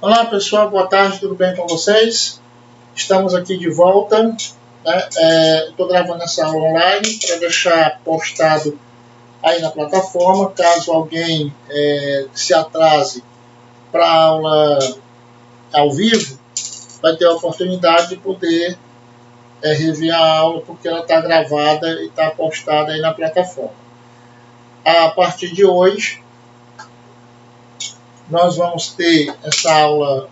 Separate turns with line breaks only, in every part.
Olá pessoal, boa tarde, tudo bem com vocês? Estamos aqui de volta, né? Estou gravando essa aula online para deixar postado aí na plataforma. Caso alguém se atrase para a aula ao vivo, vai ter a oportunidade de poder rever a aula, porque ela está gravada e está postada aí na plataforma. A partir de hoje, nós vamos ter essa aula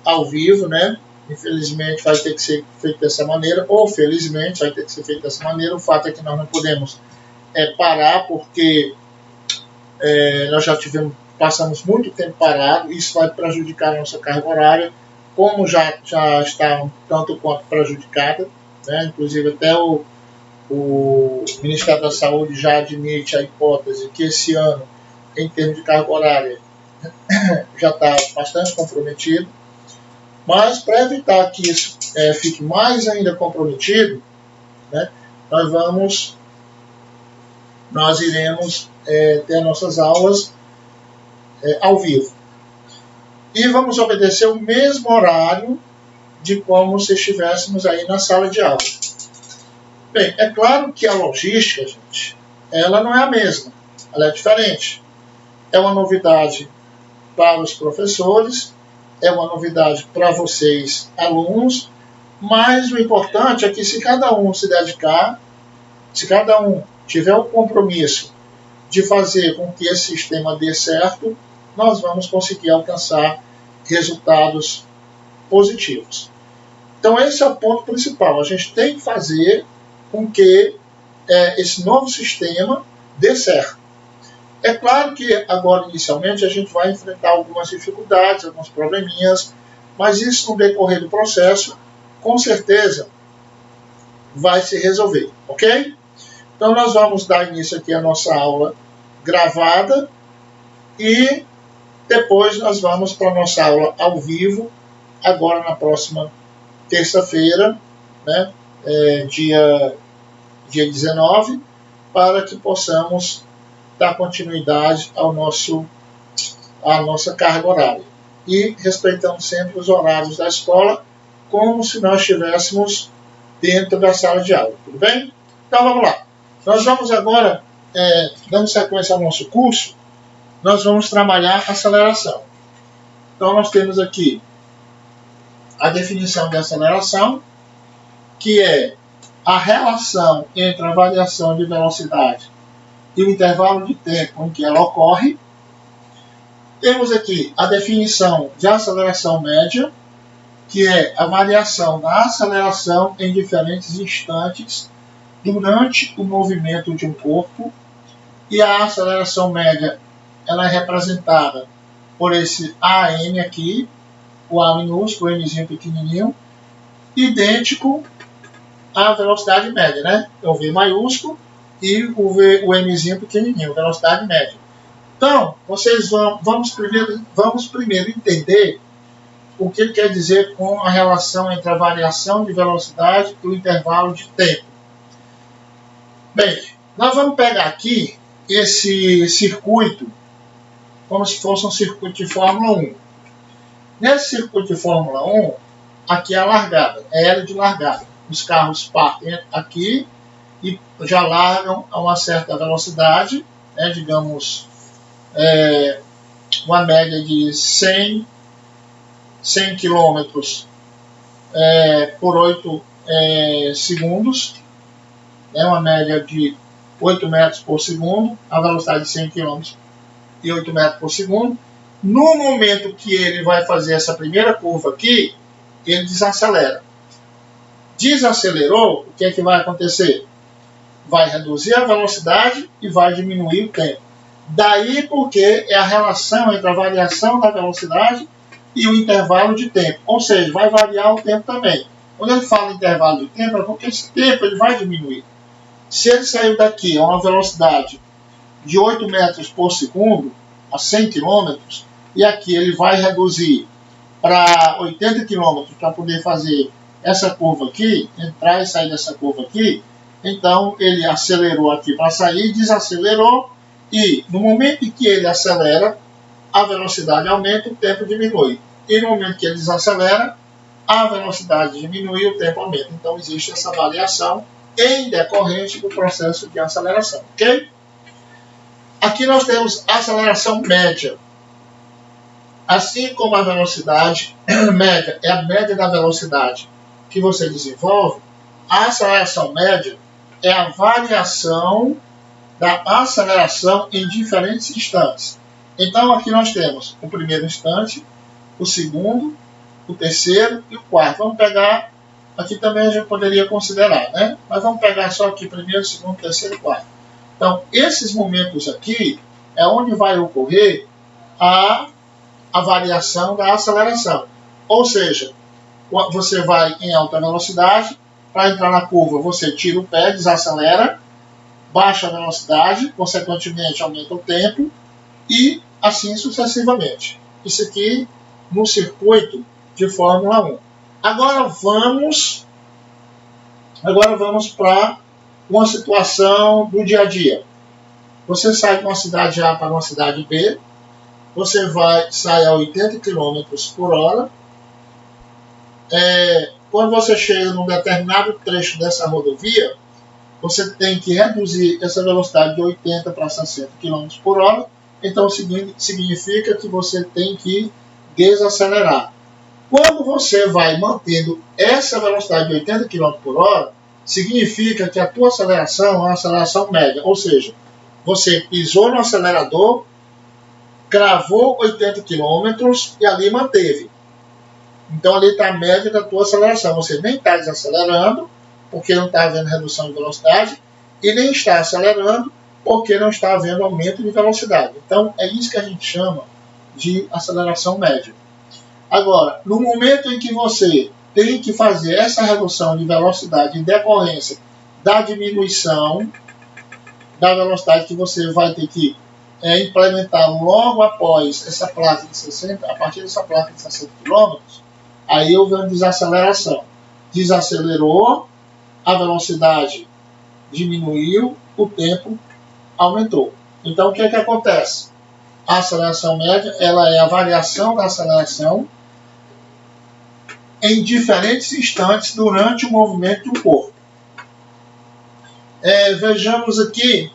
ao vivo, né? Infelizmente vai ter que ser feito dessa maneira, ou felizmente vai ter que ser feito dessa maneira. O fato é que nós não podemos parar, porque nós já passamos muito tempo parado. Isso vai prejudicar a nossa carga horária, como já está um tanto quanto prejudicada, né? Inclusive até o Ministério da Saúde já admite a hipótese que esse ano, em termos de carga horária, já está bastante comprometido. Mas para evitar que isso fique mais ainda comprometido, né, nós iremos ter nossas aulas ao vivo. E vamos obedecer o mesmo horário de como se estivéssemos aí na sala de aula. Bem, é claro que a logística, gente, ela não é a mesma, ela é diferente. É uma novidade para os professores, é uma novidade para vocês, alunos, mas o importante é que se cada um se dedicar, se cada um tiver o compromisso de fazer com que esse sistema dê certo, nós vamos conseguir alcançar resultados positivos. Então esse é o ponto principal, a gente tem que fazer com que esse novo sistema dê certo. É claro que agora, inicialmente, a gente vai enfrentar algumas dificuldades, alguns probleminhas, mas isso no decorrer do processo, com certeza, vai se resolver, ok? Então, nós vamos dar início aqui à nossa aula gravada e depois nós vamos para a nossa aula ao vivo, agora na próxima terça-feira, né, dia 19, para que possamos dar continuidade à nossa carga horária. E respeitando sempre os horários da escola, como se nós estivéssemos dentro da sala de aula. Tudo bem? Então vamos lá. Nós vamos agora, dando sequência ao nosso curso, nós vamos trabalhar aceleração. Então nós temos aqui a definição de aceleração, que é a relação entre a variação de velocidade e o intervalo de tempo em que ela ocorre. Temos aqui a definição de aceleração média, que é a variação da aceleração em diferentes instantes durante o movimento de um corpo. E a aceleração média ela é representada por esse AM aqui, o A minúsculo, o Mzinho pequenininho, idêntico à velocidade média, né? É o V maiúsculo e o Mzinho pequenininho, velocidade média. Então, vamos primeiro entender o que ele quer dizer com a relação entre a variação de velocidade e o intervalo de tempo. Bem, nós vamos pegar aqui esse circuito como se fosse um circuito de Fórmula 1. Nesse circuito de Fórmula 1, aqui é a largada, é L de largada. Os carros partem aqui e já largam a uma certa velocidade, né, digamos, uma média de 100 km por 8 segundos, né, uma média de 8 metros por segundo, a velocidade de 100 km e 8 metros por segundo. No momento que ele vai fazer essa primeira curva aqui, ele desacelera. Desacelerou, o que é que vai acontecer? Vai reduzir a velocidade e vai diminuir o tempo. Daí porque é a relação entre a variação da velocidade e o intervalo de tempo. Ou seja, vai variar o tempo também. Quando ele fala intervalo de tempo, é porque esse tempo ele vai diminuir. Se ele saiu daqui a uma velocidade de 8 metros por segundo, a 100 km, e aqui ele vai reduzir para 80 km para poder fazer essa curva aqui, entrar e sair dessa curva aqui, então ele acelerou aqui para sair, desacelerou, e no momento em que ele acelera, a velocidade aumenta, o tempo diminui. E no momento que ele desacelera, a velocidade diminui e o tempo aumenta. Então existe essa variação em decorrente do processo de aceleração, ok? Aqui nós temos a aceleração média. Assim como a velocidade média é a média da velocidade que você desenvolve, a aceleração média é a variação da aceleração em diferentes instantes. Então aqui nós temos o primeiro instante, o segundo, o terceiro e o quarto. Vamos pegar, aqui também a gente poderia considerar, né? Mas vamos pegar só aqui primeiro, segundo, terceiro e quarto. Então esses momentos aqui é onde vai ocorrer a variação da aceleração. Ou seja, você vai em alta velocidade, para entrar na curva você tira o pé, desacelera, baixa a velocidade, consequentemente aumenta o tempo e assim sucessivamente. Isso aqui no circuito de Fórmula 1. Agora vamos para uma situação do dia a dia. Você sai de uma cidade A para uma cidade B, você sai a 80 km por hora. Quando você chega num determinado trecho dessa rodovia, você tem que reduzir essa velocidade de 80 para 60 km por hora. Então significa que você tem que desacelerar. Quando você vai mantendo essa velocidade de 80 km por hora, significa que a tua aceleração é uma aceleração média. Ou seja, você pisou no acelerador, cravou 80 km e ali manteve. Então ali está a média da tua aceleração. Você nem está desacelerando, porque não está havendo redução de velocidade, e nem está acelerando, porque não está havendo aumento de velocidade. Então é isso que a gente chama de aceleração média. Agora, no momento em que você tem que fazer essa redução de velocidade em decorrência da diminuição da velocidade que você vai ter que implementar logo após essa placa de 60, a partir dessa placa de 60 km, aí houve uma desaceleração. Desacelerou, a velocidade diminuiu, o tempo aumentou. Então o que é que acontece? A aceleração média ela é a variação da aceleração em diferentes instantes durante o movimento do corpo. Vejamos aqui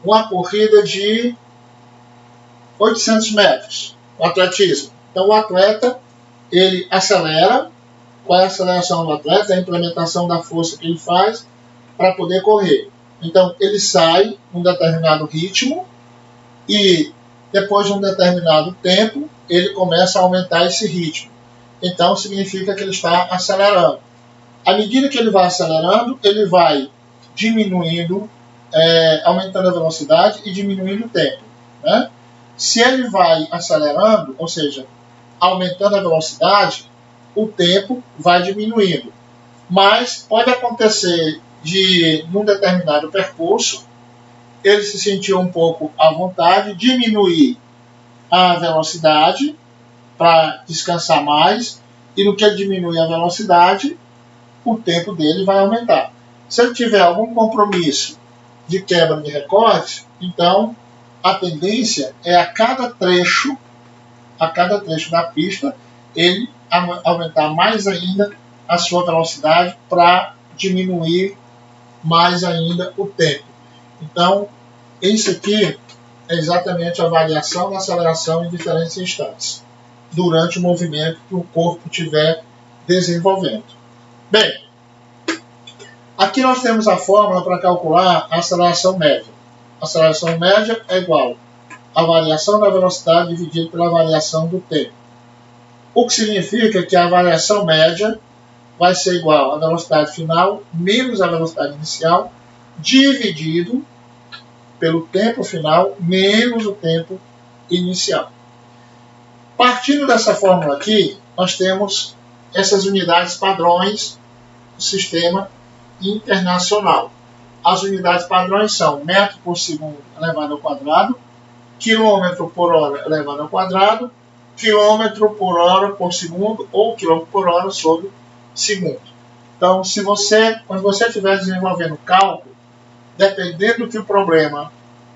uma corrida de 800 metros, o atletismo. Então o atleta ele acelera. Qual é a aceleração do atleta? É a implementação da força que ele faz para poder correr. Então ele sai num determinado ritmo e depois de um determinado tempo ele começa a aumentar esse ritmo. Então significa que ele está acelerando. À medida que ele vai acelerando, ele vai diminuindo, aumentando a velocidade e diminuindo o tempo, né? Se ele vai acelerando, ou seja, aumentando a velocidade, o tempo vai diminuindo. Mas pode acontecer de, num determinado percurso, ele se sentir um pouco à vontade, diminuir a velocidade para descansar mais, e no que ele diminui a velocidade, o tempo dele vai aumentar. Se ele tiver algum compromisso de quebra de recorde, então a tendência é a cada trecho da pista, ele aumentar mais ainda a sua velocidade para diminuir mais ainda o tempo. Então, isso aqui é exatamente a variação da aceleração em diferentes instantes, durante o movimento que o corpo estiver desenvolvendo. Bem, aqui nós temos a fórmula para calcular a aceleração média. A aceleração média é igual a variação da velocidade dividida pela variação do tempo. O que significa que a variação média vai ser igual à velocidade final menos a velocidade inicial, dividido pelo tempo final menos o tempo inicial. Partindo dessa fórmula aqui, nós temos essas unidades padrões do sistema internacional. As unidades padrões são metro por segundo elevado ao quadrado, quilômetro por hora elevado ao quadrado, quilômetro por hora por segundo ou quilômetro por hora sobre segundo. Então, quando você estiver desenvolvendo cálculo, dependendo do que o problema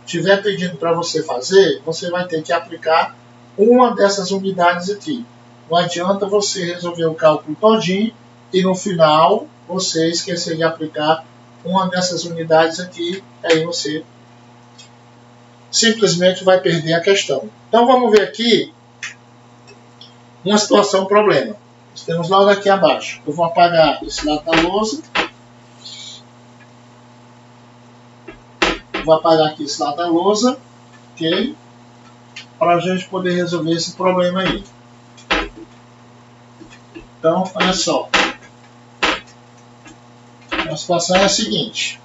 estiver pedindo para você fazer, você vai ter que aplicar uma dessas unidades aqui. Não adianta você resolver o cálculo todinho e no final você esquecer de aplicar uma dessas unidades aqui, aí você simplesmente vai perder a questão. Então vamos ver aqui uma situação, um problema. Nós temos logo aqui abaixo. Eu vou apagar esse lado da lousa. Vou apagar aqui esse lado da lousa, ok? Para a gente poder resolver esse problema aí. Então, olha só. A situação é a seguinte.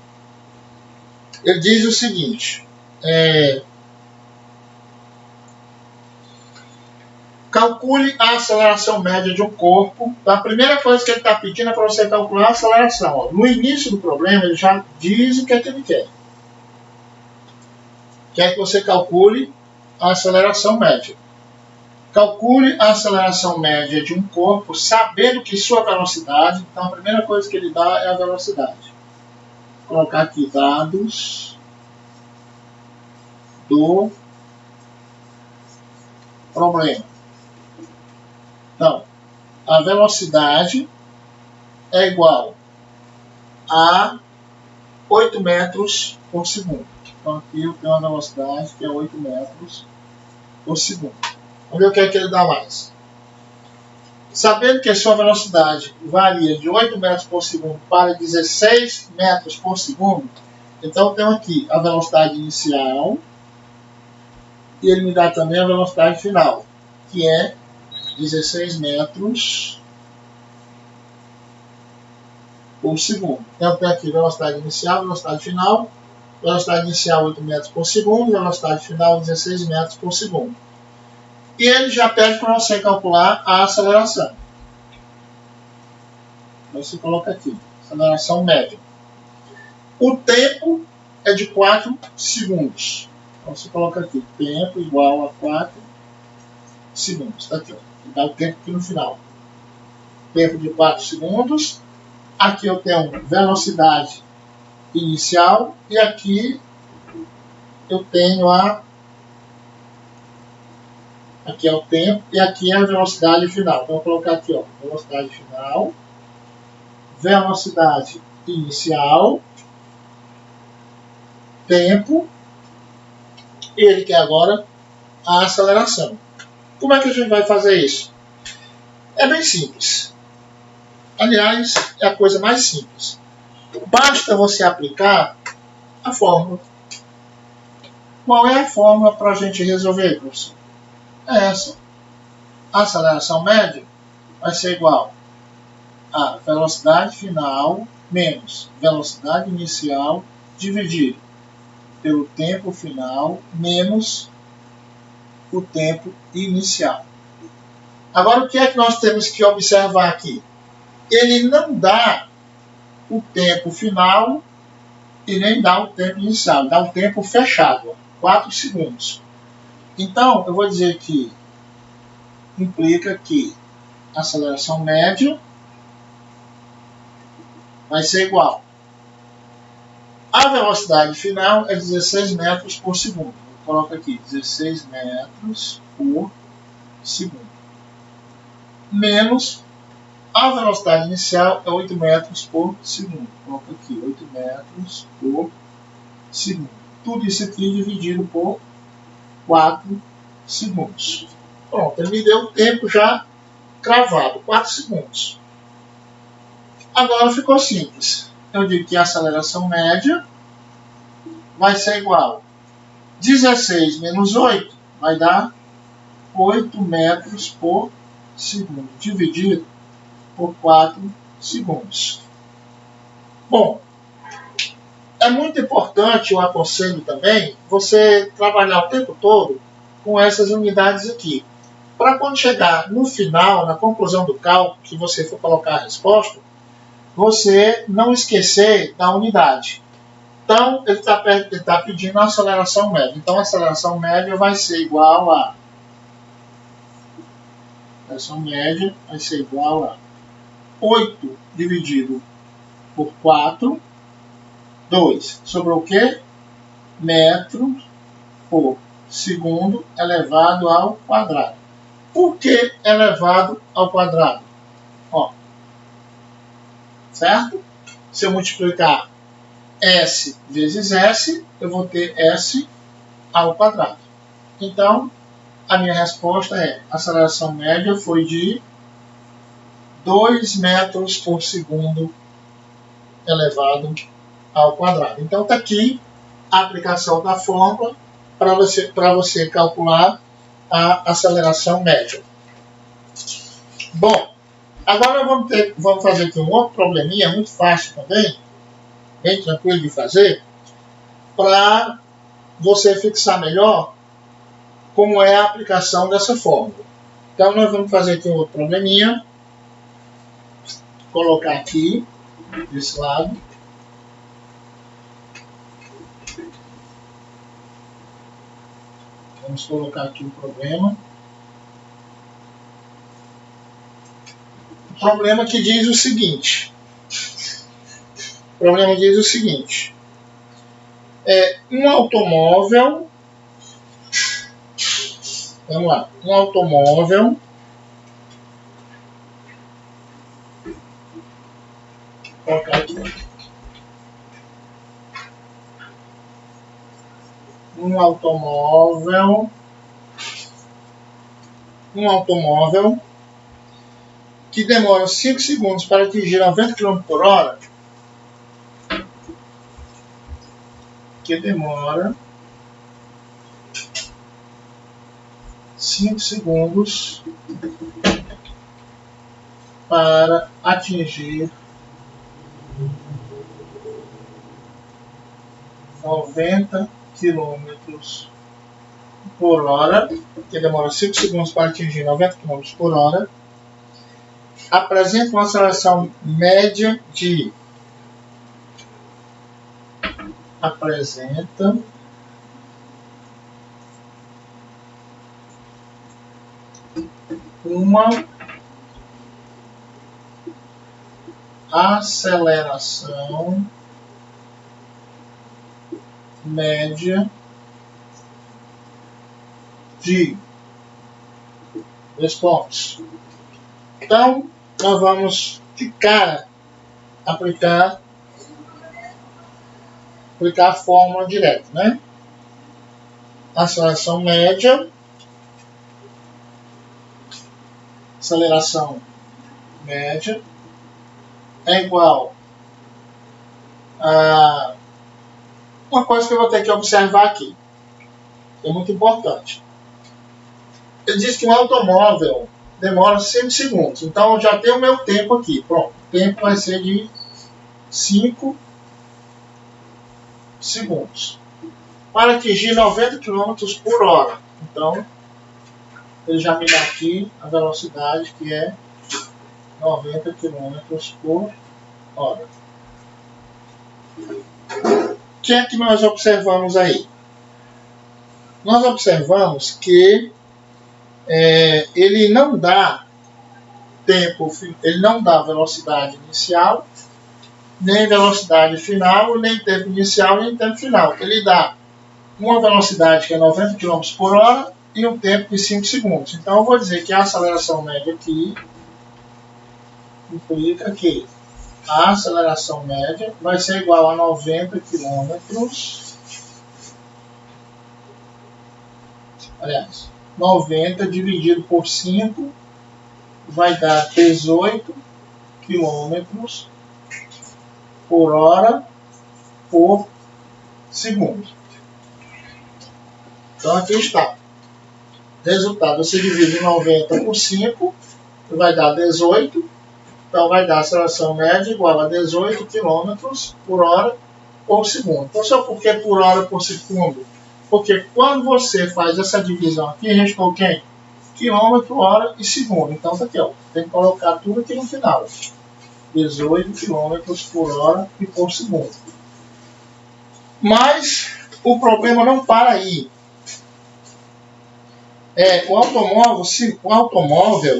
Ele diz o seguinte. Calcule a aceleração média de um corpo. Então, a primeira coisa que ele está pedindo é para você calcular a aceleração. Ó. No início do problema, ele já diz o que é que ele quer. Quer que você calcule a aceleração média. Calcule a aceleração média de um corpo sabendo que sua velocidade... Então, a primeira coisa que ele dá é a velocidade. Vou colocar aqui dados do problema. Então, a velocidade é igual a 8 metros por segundo. Então, aqui eu tenho uma velocidade que é 8 metros por segundo. Vamos ver o que é que ele dá mais. Sabendo que a sua velocidade varia de 8 metros por segundo para 16 metros por segundo, então eu tenho aqui a velocidade inicial e ele me dá também a velocidade final, que é 16 metros por segundo. Então eu tenho aqui velocidade inicial, velocidade final. Velocidade inicial 8 metros por segundo, velocidade final 16 metros por segundo. E ele já pede para você calcular a aceleração. Então você coloca aqui, aceleração média. O tempo é de 4 segundos. Então você coloca aqui, tempo igual a 4 segundos. Está aqui, ó. Dá o tempo aqui no final. Tempo de 4 segundos. Aqui eu tenho velocidade inicial e aqui eu tenho aqui é o tempo e aqui é a velocidade final. Então eu vou colocar aqui, ó, velocidade final, velocidade inicial, tempo e ele quer agora a aceleração. Como é que a gente vai fazer isso? É bem simples. Aliás, é a coisa mais simples. Basta você aplicar a fórmula. Qual é a fórmula para a gente resolver, professor? É essa. A aceleração média vai ser igual a velocidade final menos velocidade inicial dividido pelo tempo final menos o tempo inicial. Agora, o que é que nós temos que observar aqui? Ele não dá o tempo final e nem dá o tempo inicial, dá o tempo fechado, 4 segundos. Então, eu vou dizer que implica que a aceleração média vai ser igual. A velocidade final é 16 metros por segundo. Eu coloco aqui 16 metros por segundo. Menos a velocidade inicial é 8 metros por segundo. Coloco aqui 8 metros por segundo. Tudo isso aqui dividido por 4 segundos. Pronto, ele me deu o tempo já cravado, 4 segundos. Agora ficou simples. Eu digo que a aceleração média vai ser igual. 16 menos 8 vai dar 8 metros por segundo, dividido por 4 segundos. Bom, é muito importante, eu aconselho também, você trabalhar o tempo todo com essas unidades aqui. Para quando chegar no final, na conclusão do cálculo, que você for colocar a resposta, você não esquecer da unidade. Então, ele está pedindo a aceleração média. Então, a aceleração média vai ser igual a... A aceleração média vai ser igual a 8 dividido por 4, 2. Sobrou o quê? Metros por segundo elevado ao quadrado. Por que elevado ao quadrado? Ó, certo? Se eu multiplicar S vezes S, eu vou ter S ao quadrado. Então, a minha resposta é: a aceleração média foi de 2 metros por segundo elevado ao quadrado. Então, está aqui a aplicação da fórmula para você calcular a aceleração média. Bom, agora vamos fazer aqui um outro probleminha, muito fácil também, bem tranquilo de fazer, para você fixar melhor como é a aplicação dessa fórmula. Então, nós vamos fazer aqui um outro probleminha, colocar aqui, desse lado. Vamos colocar aqui o problema. O problema que diz o seguinte. Um automóvel. Vamos lá. Um automóvel vou colocar aqui. Um automóvel que demora 5 segundos para atingir 90 km por hora, que demora 5 segundos para atingir 90 km por hora, que demora 5 segundos para atingir 90 km por hora, apresenta uma aceleração média de uma aceleração média de 2 pontos. Então, nós vamos de cara aplicar a fórmula direta, né? Aceleração média é igual a uma coisa que eu vou ter que observar aqui, que é muito importante. Ele diz que um automóvel demora 5 segundos. Então, eu já tenho o meu tempo aqui. Pronto, o tempo vai ser de 5 segundos. Para atingir 90 km por hora. Então, ele já me dá aqui a velocidade, que é 90 km por hora. O que é que nós observamos aí? Nós observamos que ele não dá tempo, ele não dá velocidade inicial, nem velocidade final, nem tempo inicial, nem tempo final. Ele dá uma velocidade que é 90 km por hora e um tempo de 5 segundos. Então eu vou dizer que a aceleração média aqui implica que a aceleração média vai ser igual a 90 km, aliás, 90 dividido por 5 vai dar 18 km por hora por segundo. Então aqui está. Resultado, você divide 90 por 5, vai dar 18. Então vai dar a aceleração média igual a 18 km por hora por segundo. Então, por que por hora por segundo? Porque quando você faz essa divisão aqui, restou quem? Quilômetro, hora e segundo. Então tá aqui, ó. Tem que colocar tudo aqui no final. 18 km por hora e por segundo. Mas o problema não para aí. O automóvel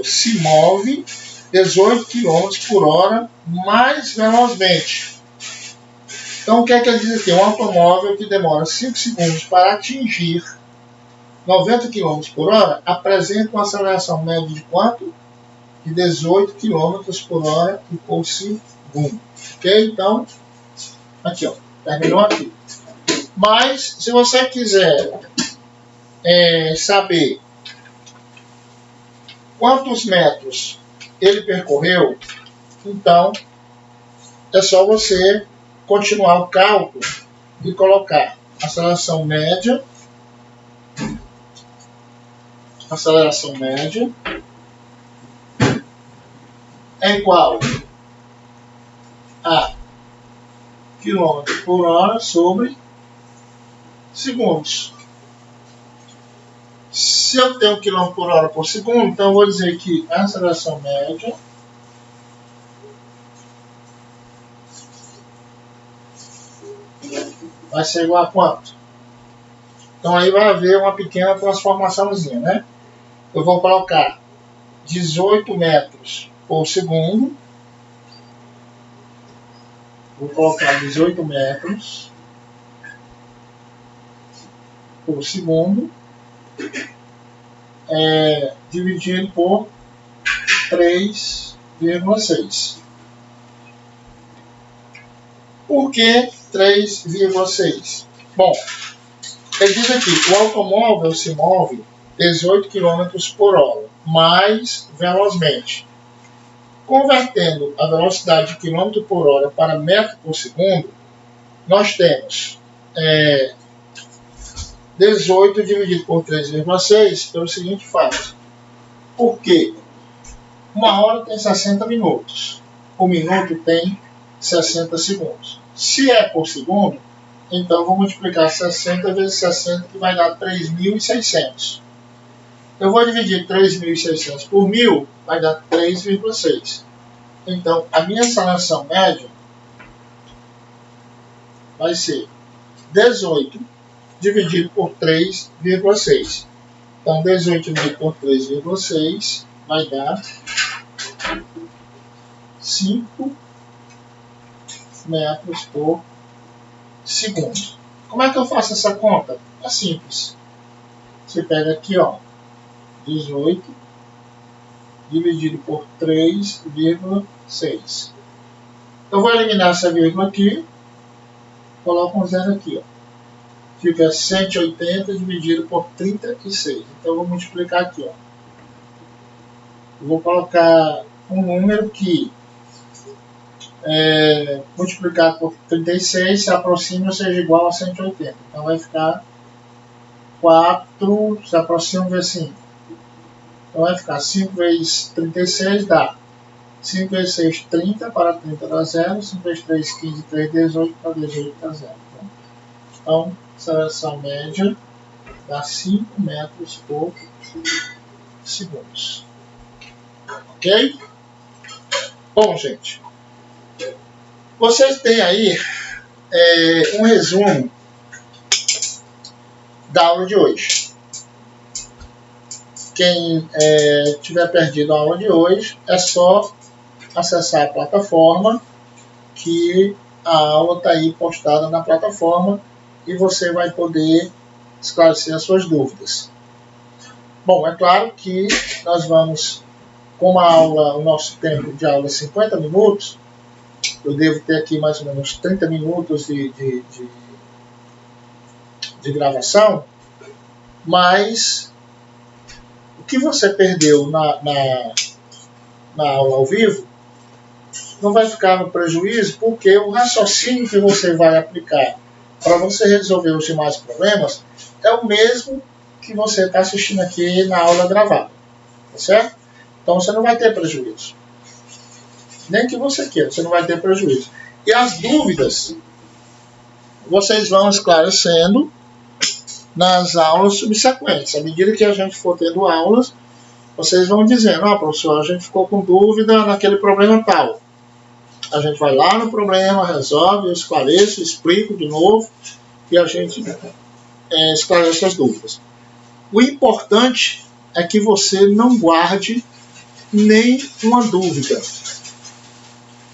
se move 18 km por hora mais velozmente. Então o que é que ele diz aqui? Um automóvel que demora 5 segundos para atingir 90 km por hora apresenta uma aceleração média de quanto? De 18 km por hora e por segundo. Ok? Então, aqui, ó, terminou aqui. Mas, se você quiser saber quantos metros ele percorreu, então é só você continuar o cálculo e colocar aceleração média é igual a km por hora sobre segundos. Se eu tenho km por hora por segundo, então eu vou dizer que a aceleração média vai ser igual a quanto? Então aí vai haver uma pequena transformaçãozinha, né? Eu vou colocar 18 metros por segundo. Vou colocar 18 metros por segundo dividido por 3,6. Por que 3,6? Bom, ele diz aqui que o automóvel se move 18 km por hora, mais velozmente. Convertendo a velocidade de km por hora para metro por segundo, nós temos 18 dividido por 3,6 pelo seguinte fato. Porque uma hora tem 60 minutos, o minuto tem 60 segundos. Se é por segundo, então vou multiplicar 60 vezes 60, que vai dar 3.600. Eu vou dividir 3.600 por 1.000, vai dar 3,6. Então, a minha aceleração média vai ser 18 dividido por 3,6. Então, 18 dividido por 3,6 vai dar 5 metros por segundo. Como é que eu faço essa conta? É simples. Você pega aqui, ó, 18 dividido por 3,6. Eu vou eliminar essa vírgula aqui. Coloco um zero aqui, ó. Fica 180 dividido por 36. Então eu vou multiplicar aqui, ó. Eu vou colocar um número que multiplicado por 36 se aproxima ou seja igual a 180. Então vai ficar 4, se aproxima assim. Então vai ficar 5 vezes 36 dá 5 vezes 6, 30, para 30 dá 0, 5 vezes 3, 15, 3, 18, para 18 dá 0. Então, aceleração média dá 5 metros por segundo. Ok? Bom, gente, vocês têm aí um resumo da aula de hoje. Quem tiver perdido a aula de hoje, é só acessar a plataforma, que a aula está aí postada na plataforma e você vai poder esclarecer as suas dúvidas. Bom, é claro que nós vamos, como a aula, o nosso tempo de aula é 50 minutos, eu devo ter aqui mais ou menos 30 minutos de gravação, mas o que você perdeu na aula ao vivo não vai ficar no prejuízo, porque o raciocínio que você vai aplicar para você resolver os demais problemas é o mesmo que você está assistindo aqui na aula gravada, tá certo? Então você não vai ter prejuízo. Nem que você queira, você não vai ter prejuízo. E as dúvidas vocês vão esclarecendo nas aulas subsequentes. À medida que a gente for tendo aulas, vocês vão dizendo, professor, a gente ficou com dúvida naquele problema tal. A gente vai lá no problema, resolve, eu esclareço, explico de novo e a gente esclarece as dúvidas. O importante é que você não guarde nem uma dúvida.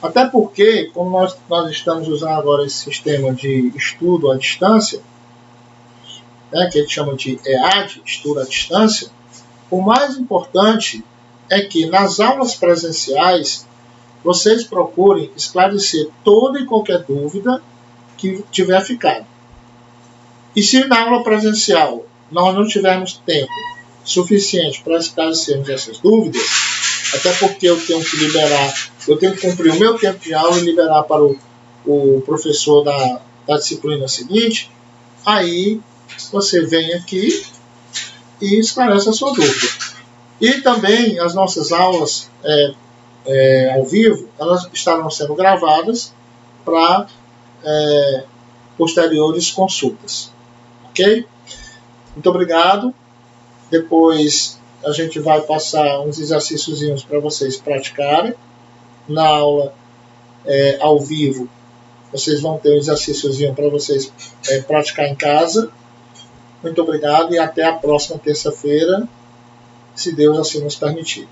Até porque, como nós estamos usando agora esse sistema de estudo à distância, né, que a gente chama de EAD, estudo à distância, o mais importante é que nas aulas presenciais vocês procurem esclarecer toda e qualquer dúvida que tiver ficado. E se na aula presencial nós não tivermos tempo suficiente para esclarecermos essas dúvidas, até porque eu tenho que cumprir o meu tempo de aula e liberar para o professor da disciplina seguinte, aí você vem aqui e esclarece a sua dúvida. E também as nossas aulas ao vivo, elas estarão sendo gravadas para posteriores consultas. Ok? Muito obrigado. Depois a gente vai passar uns exercíciozinhos para vocês praticarem. Na aula ao vivo, vocês vão ter um exercíciozinho para vocês praticar em casa. Muito obrigado e até a próxima terça-feira, se Deus assim nos permitir.